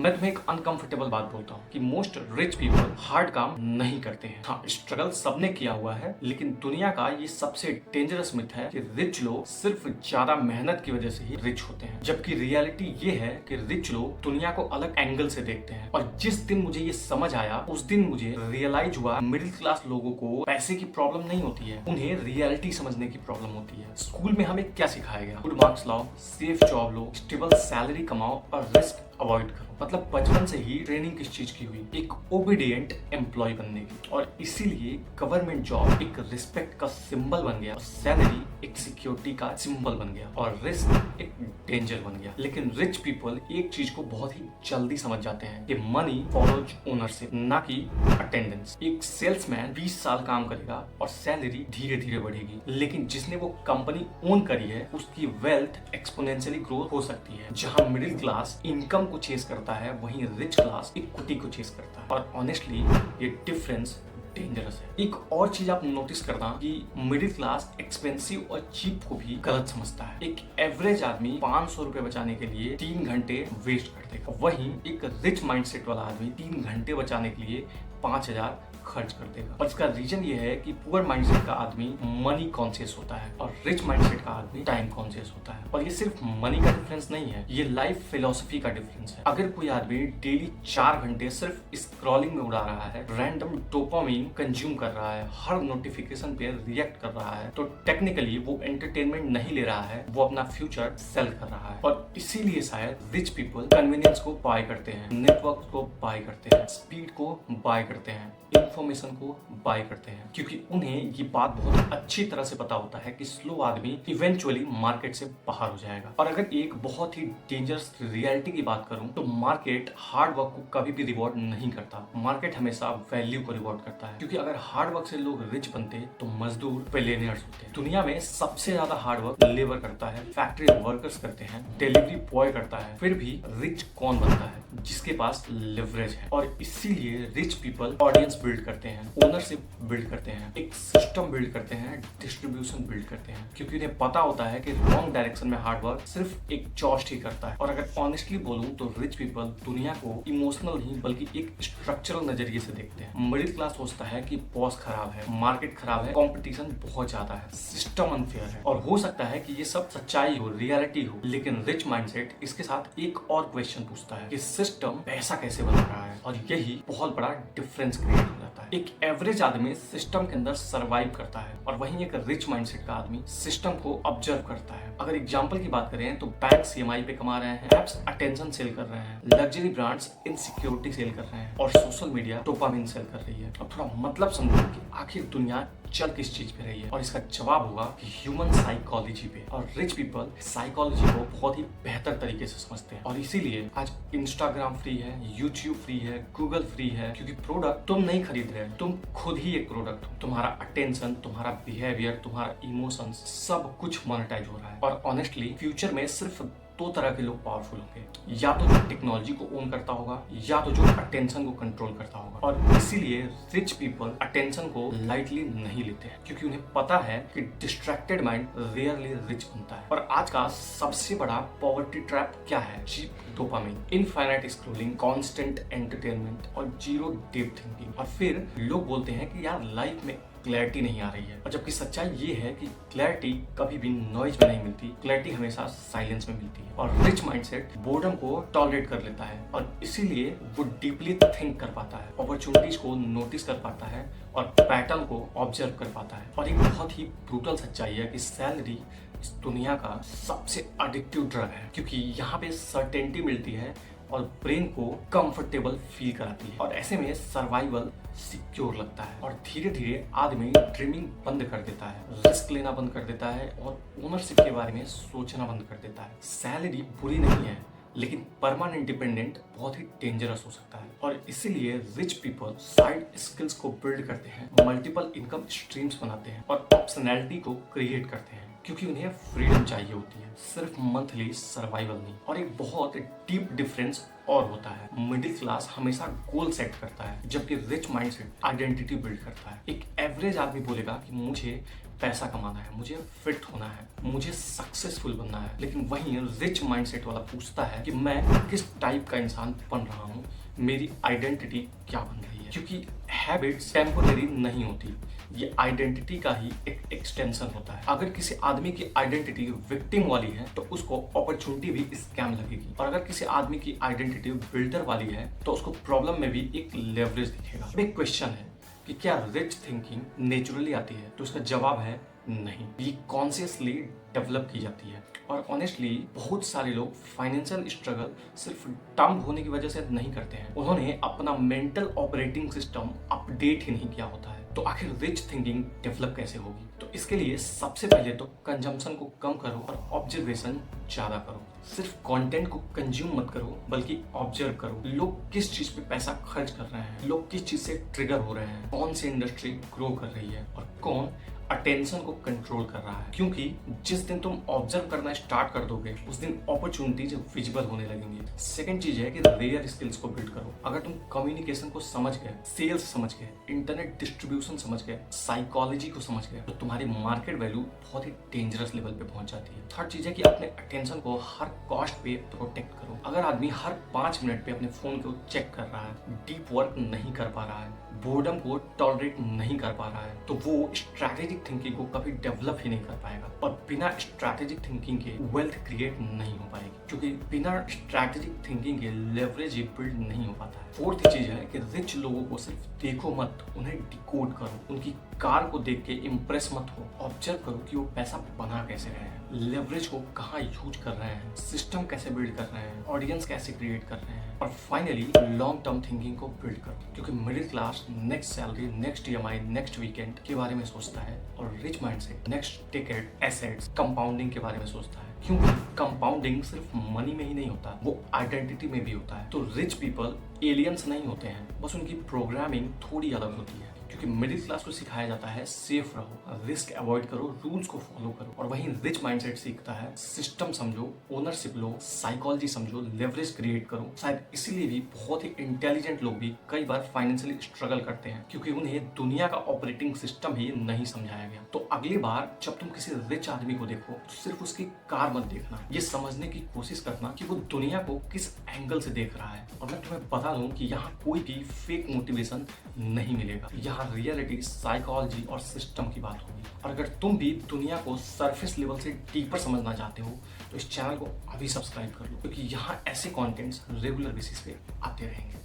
मैं तुम्हें एक अनकंफर्टेबल बात बोलता हूँ कि मोस्ट रिच पीपल हार्ड काम नहीं करते हैं। हाँ, स्ट्रगल सबने किया हुआ है, लेकिन दुनिया का ये सबसे डेंजरस मिथ है कि रिच लोग सिर्फ ज्यादा मेहनत की वजह से ही रिच होते हैं, जबकि रियलिटी ये है कि रिच लोग दुनिया को अलग एंगल से देखते हैं। और जिस दिन मुझे ये समझ आया, उस दिन मुझे रियलाइज हुआ मिडिल क्लास लोगों को पैसे की प्रॉब्लम नहीं होती है, उन्हें रियलिटी समझने की प्रॉब्लम होती है। स्कूल में हमें क्या सिखाया गया? गुड मार्क्स लाओ, सेफ जॉब लो, स्टेबल सैलरी कमाओ और रिस्क अवॉइड करो। मतलब बचपन से ही ट्रेनिंग किस चीज की हुई? एक ओबीडिएंट एम्प्लॉय बनने की। और इसीलिए गवर्नमेंट जॉब एक रिस्पेक्ट का सिंबल बन गया, सैलरी एक सिक्योरिटी का सिंबल बन गया और रिस्क एक डेंजर बन गया। लेकिन रिच पीपल एक चीज को बहुत ही जल्दी समझ जाते हैं कि मनी फॉलोज ओनरशिप, ना कि अटेंडेंस। एक सेल्समैन 20 साल काम करेगा और सैलरी धीरे धीरे बढ़ेगी, लेकिन जिसने वो कंपनी ओन करी है उसकी वेल्थ एक्सपोनेंशियली ग्रोथ हो सकती है। जहां मिडिल क्लास इनकम को चेस करता है, वहीं रिच क्लास इक्विटी को चेस करता है। और ऑनेस्टली ये डिफरेंस डेंजरस है। एक और चीज आप नोटिस करना कि मिडिल क्लास एक्सपेंसिव और चीप को भी गलत समझता है। एक एवरेज आदमी 500 रुपए बचाने के लिए 3 घंटे वेस्ट कर देगा, वहीं एक रिच माइंडसेट वाला आदमी 3 घंटे बचाने के लिए 5000 खर्च कर देगा। और इसका रीजन ये है कि पुअर माइंडसेट का आदमी मनी कॉन्शियस होता है और रिच माइंडसेट का आदमी टाइम कॉन्शियस होता है। और ये सिर्फ मनी का डिफरेंस नहीं है, ये लाइफ फिलोसफी का डिफरेंस है। अगर कोई आदमी डेली 4 घंटे सिर्फ स्क्रॉलिंग में उड़ा रहा है, रैंडम डोपामिन कंज्यूम कर रहा है, हर नोटिफिकेशन पे रिएक्ट कर रहा है, तो टेक्निकली वो एंटरटेनमेंट नहीं ले रहा है, वो अपना फ्यूचर सेल कर रहा है। और इसीलिए शायद रिच पीपल कन्वीनियंस को बाय करते हैं, नेटवर्क को बाय करते हैं, स्पीड को बाय करते हैं, इंफॉर्मेशन को बाय करते हैं, क्योंकि उन्हें ये बात बहुत अच्छी तरह से पता होता है कि स्लो आदमी इवेंचुअली मार्केट से बाहर हो जाएगा। और अगर एक बहुत ही डेंजरस रियलिटी की बात करूं तो मार्केट हार्ड वर्क को कभी भी रिवॉर्ड नहीं करता। मार्केट हमेशा वैल्यू को रिवॉर्ड करता है, क्योंकि अगर हार्ड वर्क से लोग रिच बनते तो मजदूर बिलियनियर्स होते। दुनिया में सबसे ज्यादा हार्ड वर्क लेबर करता है, फैक्ट्री वर्कर्स करते हैं, डिलीवरी बॉय करता है, फिर भी रिच कौन बनता है? जिसके पास लिवरेज है। और इसीलिए रिच पीपल ऑडियंस बिल्ड करते हैं, ओनरशिप बिल्ड करते हैं, एक सिस्टम बिल्ड करते हैं, डिस्ट्रीब्यूशन बिल्ड करते हैं, क्योंकि उन्हें पता होता है कि रॉन्ग डायरेक्शन में हार्ड वर्क सिर्फ एक जॉस्ट ही करता है। और अगर ऑनेस्टली बोलूं तो रिच पीपल दुनिया को इमोशनल नहीं बल्कि एक स्ट्रक्चरल नजरिए से देखते हैं। मिडिल क्लास सोचता है कि बॉस खराब है, मार्केट खराब है, कंपटीशन बहुत ज्यादा है, सिस्टम अनफेयर है। और हो सकता है कि ये सब सच्चाई हो, रियलिटी हो, लेकिन रिच माइंडसेट इसके साथ एक और क्वेश्चन पूछता है कि सिस्टम पैसा कैसे बना रहा है? और यही बहुत बड़ा डिफरेंस क्रिएट हो जाता है। एक एवरेज आदमी सिस्टम के अंदर सरवाइव करता है और वहीं एक रिच माइंडसेट का आदमी सिस्टम को ऑब्जर्व करता है। अगर एग्जांपल की बात करें तो बैंक सीएमआई पे कमा रहे हैं, एप्स अटेंशन सेल कर रहे हैं, लग्जरी ब्रांड्स इनसिक्योरिटी सेल कर रहे हैं और सोशल मीडिया डोपामिन सेल कर रही है। अब थोड़ा मतलब समझो कि आखिर दुनिया चल किस चीज पे रही है, और इसका जवाब होगा कि ह्यूमन साइकोलॉजी पे। और रिच पीपल साइकोलॉजी को बहुत ही बेहतर तरीके से समझते हैं। और इसीलिए आज इंस्टाग्राम फ्री है, यूट्यूब फ्री है, गूगल फ्री है, क्योंकि प्रोडक्ट तुम नहीं खरीद रहे, तुम खुद ही एक प्रोडक्ट हो। तुम्हारा अटेंशन, तुम्हारा बिहेवियर, तुम्हारा इमोशंस सब कुछ मोनेटाइज हो रहा है। और ऑनेस्टली फ्यूचर में सिर्फ 2 तरह के लोग पावरफुल होंगे, या तो जो टेक्नोलॉजी को ओन करता होगा, या तो जो अटेंशन को कंट्रोल करता होगा। और इसीलिए रिच पीपल अटेंशन को लाइटली नहीं लेते हैं, क्योंकि उन्हें पता है कि डिस्ट्रैक्टेड माइंड रेयरली रिच बनता है। और आज का सबसे बड़ा पॉवर्टी ट्रैप क्या है? Cheap dopamine, infinite scrolling, constant entertainment और जीरो डीप थिंकिंग। और फिर लोग बोलते हैं कि यार लाइफ में क्लैरिटी नहीं आ रही है। और जबकि सच्चाई ये है कि क्लैरिटी कभी भी नॉइज में नहीं मिलती, क्लैरिटी हमेशा साइलेंस में मिलती है। और रिच माइंडसेट बोर्डम को टॉलरेट कर लेता है और इसीलिए वो डीपली थिंक कर पाता है, अपॉर्चुनिटीज को नोटिस कर पाता है और पैटर्न को ऑब्जर्व कर पाता है। और एक बहुत ही ब्रूटल सच्चाई है कि सैलरी इस दुनिया का सबसे एडिक्टिव ड्रग है, क्योंकि यहाँ पे सर्टेनिटी मिलती है और ब्रेन को कंफर्टेबल फील कराती है। और ऐसे में सर्वाइवल सिक्योर लगता है और धीरे धीरे आदमी ड्रीमिंग बंद कर देता है, रिस्क लेना बंद कर देता है और ओनरशिप के बारे में सोचना बंद कर देता है। सैलरी बुरी नहीं है, लेकिन परमानेंट डिपेंडेंट बहुत ही डेंजरस हो सकता है। और इसीलिए रिच पीपल साइड स्किल्स को बिल्ड करते हैं, मल्टीपल इनकम स्ट्रीम्स बनाते हैं और ऑप्शनैलिटी को क्रिएट करते हैं। क्योंकि उन्हें फ्रीडम चाहिए होती है, सिर्फ मंथली सर्वाइवल नहीं। और एक बहुत डीप डिफरेंस और होता है, मिडिल क्लास हमेशा गोल सेट करता है, जबकि रिच माइंडसेट आइडेंटिटी बिल्ड करता है। एक एवरेज आदमी बोलेगा कि मुझे पैसा कमाना है, मुझे फिट होना है, मुझे सक्सेसफुल बनना है, लेकिन वहीं रिच माइंडसेट वाला पूछता है कि मैं किस टाइप का इंसान बन रहा हूँ, मेरी आइडेंटिटी क्या बन रही है। क्योंकि हैबिट्स टेम्पोररी नहीं होती, ये आइडेंटिटी का ही एक एक्सटेंशन होता है। अगर किसी आदमी की आइडेंटिटी विक्टिम वाली है तो उसको अपॉर्चुनिटी भी स्कैम लगेगी, और अगर किसी आदमी की आइडेंटिटी बिल्डर वाली है तो उसको प्रॉब्लम में भी एक लेवरेज दिखेगा। एक क्वेश्चन है कि क्या रिच थिंकिंग नेचुरली आती है, तो उसका जवाब है नहीं, ये कॉन्शियसली डेवलप की जाती है। और ऑनेस्टली बहुत सारे लोग फाइनेंशियल स्ट्रगल सिर्फ डम होने की वजह से नहीं करते हैं, उन्होंने अपना मेंटल ऑपरेटिंग सिस्टम अपडेट ही नहीं किया होता है। तो आखिर रिच थिंकिंग डेवलप कैसे होगी? तो इसके लिए सबसे पहले तो कंजम्पशन को कम करो और ऑब्जर्वेशन ज्यादा करो। सिर्फ कंटेंट को कंज्यूम मत करो, बल्कि ऑब्जर्व करो, लोग किस चीज पे पैसा खर्च कर रहे हैं, लोग किस चीज से ट्रिगर हो रहे हैं, कौन सी इंडस्ट्री ग्रो कर रही है और कौन अटेंशन को कंट्रोल कर रहा है। क्योंकि जिस दिन तुम ऑब्जर्व करना स्टार्ट कर दोगे उस दिन अपॉर्चुनिटीज विजिबल होने लगेंगी। सेकंड चीज है कि रेयर स्किल्स को बिल्ड करो। अगर तुम कम्युनिकेशन को समझ गए, सेल्स समझ गए, इंटरनेट डिस्ट्रीब्यूशन समझ गए, साइकोलॉजी को समझ गए, तो तुम्हारी मार्केट वैल्यू बहुत ही डेंजरस लेवल पे पहुंच जाती है। थर्ड चीज है कि अपने अटेंशन को हर कॉस्ट पे प्रोटेक्ट करो। अगर आदमी हर 5 मिनट पे अपने फोन को चेक कर रहा है, डीप वर्क नहीं कर पा रहा है, बोर्डम को टॉलरेट नहीं कर पा रहा है, तो वो स्ट्रैटेजिक थिंकिंग को कभी डेवलप ही नहीं कर पाएगा। और बिना स्ट्रैटेजिक थिंकिंग के वेल्थ क्रिएट नहीं हो पाएगी, क्योंकि बिना स्ट्रैटेजिक थिंकिंग के लेवरेज बिल्ड नहीं हो पाता है। फोर्थ चीज है कि रिच लोगों को सिर्फ देखो मत, उन्हें डिकोड करो। उनकी कार को देख के इम्प्रेस मत हो, ऑब्जर्व करो कि वो पैसा बना कैसे रहे हैं, लेवरेज को कहाँ यूज कर रहे हैं, सिस्टम कैसे बिल्ड कर रहे हैं, ऑडियंस कैसे क्रिएट कर रहे हैं, और फाइनली लॉन्ग टर्म थिंकिंग को बिल्ड करो। क्योंकि middle class next salary, next EMI, next weekend के बारे में सोचता है, और rich mindset next ticket, assets, compounding के बारे में सोचता है। क्योंकि कंपाउंडिंग सिर्फ मनी में ही नहीं होता, वो आइडेंटिटी में भी होता है। तो रिच पीपल एलियंस नहीं होते हैं, बस उनकी प्रोग्रामिंग थोड़ी अलग होती है। क्योंकि मिडिल क्लास को सिखाया जाता है सेफ रहो, रिस्क अवॉइड करो, रूल्स को फॉलो करो, और वहीं रिच माइंडसेट सीखता है सिस्टम समझो, ओनरशिप लो, साइकोलॉजी समझो, लेवरेज क्रिएट करो। शायद इसीलिए भी बहुत ही इंटेलिजेंट लोग भी कई बार फाइनेंशियली स्ट्रगल करते हैं, क्योंकि उन्हें दुनिया का ऑपरेटिंग सिस्टम ही नहीं समझाया गया। तो अगली बार जब तुम किसी रिच आदमी को देखो तो सिर्फ उसकी कार मत देखना, ये समझने की कोशिश करना कि वो दुनिया को किस एंगल से देख रहा है। और मैं तुम्हें बता दूं कि यहाँ कोई भी फेक मोटिवेशन नहीं मिलेगा, यहाँ रियलिटी, साइकोलॉजी और सिस्टम की बात होगी। और अगर तुम भी दुनिया को सरफेस लेवल से डीपर समझना चाहते हो तो इस चैनल को अभी सब्सक्राइब कर लो, क्योंकि यहाँ ऐसे कंटेंट्स रेगुलर बेसिस पे आते रहेंगे।